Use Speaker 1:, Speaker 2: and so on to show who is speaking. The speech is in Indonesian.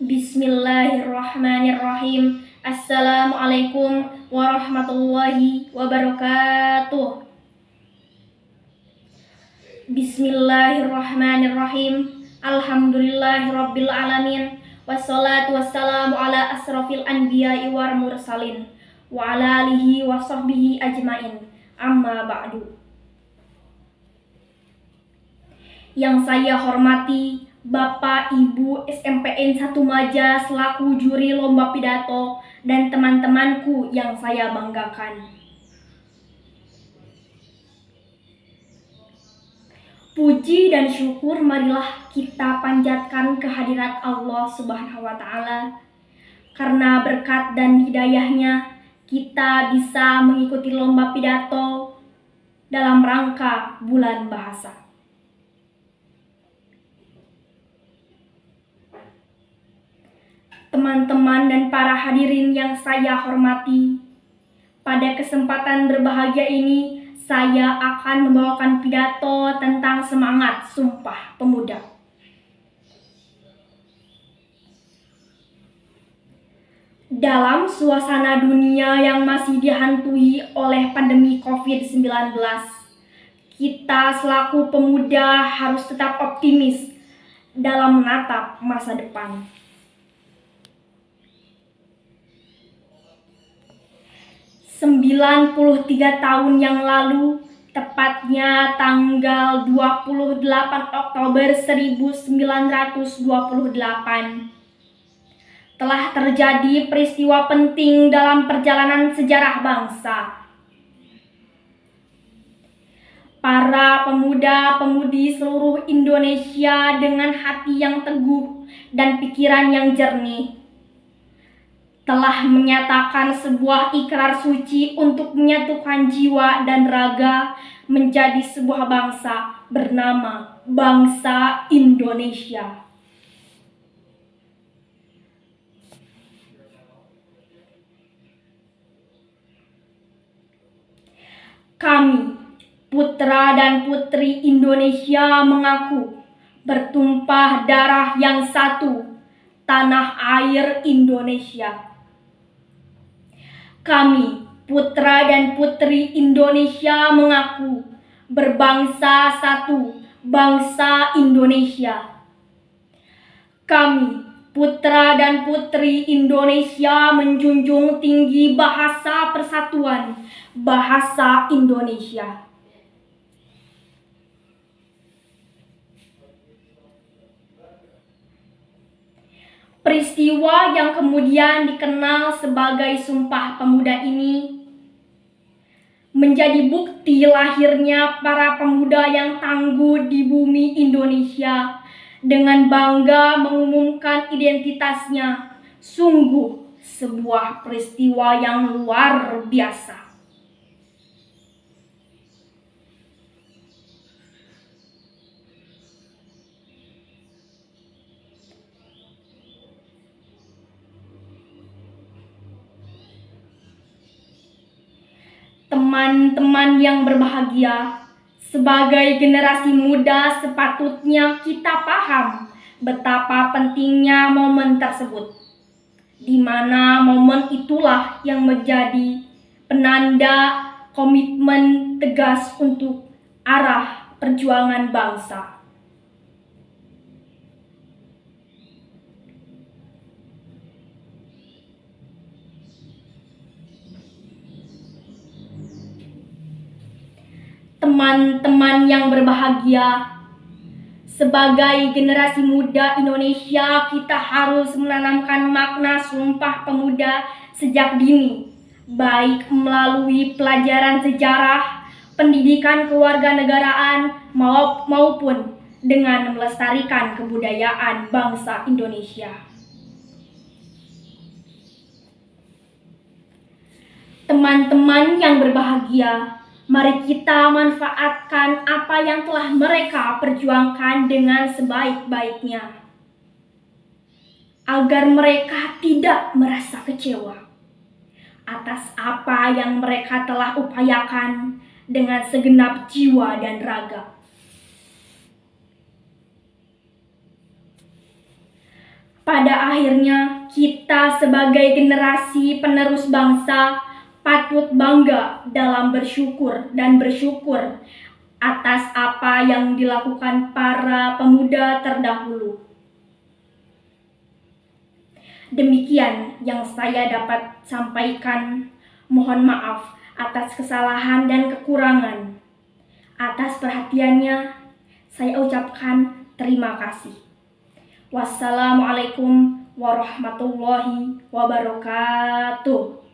Speaker 1: Bismillahirrahmanirrahim. Assalamualaikum warahmatullahi wabarakatuh. Bismillahirrahmanirrahim. Alhamdulillahirabbil alamin. Wassalatu wassalamu ala asrofil anbiya'i wal mursalin wa ala alihi wa sahbihi ajmain. Amma ba'du. Yang saya hormati Bapak Ibu SMPN 1 Maja selaku juri lomba pidato dan teman-temanku yang saya banggakan. Puji dan syukur marilah kita panjatkan kehadirat Allah Subhanahu wa Ta'ala. Karena berkat dan hidayahnya kita bisa mengikuti lomba pidato dalam rangka bulan bahasa. Teman-teman dan para hadirin yang saya hormati, pada kesempatan berbahagia ini saya akan membawakan pidato tentang semangat Sumpah Pemuda. Dalam suasana dunia yang masih dihantui oleh pandemi COVID-19, kita selaku pemuda harus tetap optimis dalam menatap masa depan. 93 tahun yang lalu, tepatnya tanggal 28 Oktober 1928, telah terjadi peristiwa penting dalam perjalanan sejarah bangsa. Para pemuda-pemudi seluruh Indonesia dengan hati yang teguh dan pikiran yang jernih telah menyatakan sebuah ikrar suci untuk menyatukan jiwa dan raga menjadi sebuah bangsa bernama bangsa Indonesia. Kami, putra dan putri Indonesia, mengaku bertumpah darah yang satu, tanah air Indonesia. Kami, putra dan putri Indonesia, mengaku berbangsa satu, bangsa Indonesia. Kami, putra dan putri Indonesia, menjunjung tinggi bahasa persatuan, bahasa Indonesia. Peristiwa yang kemudian dikenal sebagai Sumpah Pemuda ini menjadi bukti lahirnya para pemuda yang tangguh di bumi Indonesia dengan bangga mengumumkan identitasnya. Sungguh sebuah peristiwa yang luar biasa. Teman-teman yang berbahagia, sebagai generasi muda sepatutnya kita paham betapa pentingnya momen tersebut, di mana momen itulah yang menjadi penanda komitmen tegas untuk arah perjuangan bangsa. Teman-teman yang berbahagia, sebagai generasi muda Indonesia, kita harus menanamkan makna Sumpah Pemuda sejak dini, baik melalui pelajaran sejarah, pendidikan kewarganegaraan, maupun dengan melestarikan kebudayaan bangsa Indonesia. Teman-teman yang berbahagia, mari kita manfaatkan apa yang telah mereka perjuangkan dengan sebaik-baiknya, agar mereka tidak merasa kecewa atas apa yang mereka telah upayakan dengan segenap jiwa dan raga. Pada akhirnya, kita sebagai generasi penerus bangsa patut bangga dalam bersyukur atas apa yang dilakukan para pemuda terdahulu. Demikian yang saya dapat sampaikan. Mohon maaf atas kesalahan dan kekurangan. Atas perhatiannya, saya ucapkan terima kasih. Wassalamualaikum warahmatullahi wabarakatuh.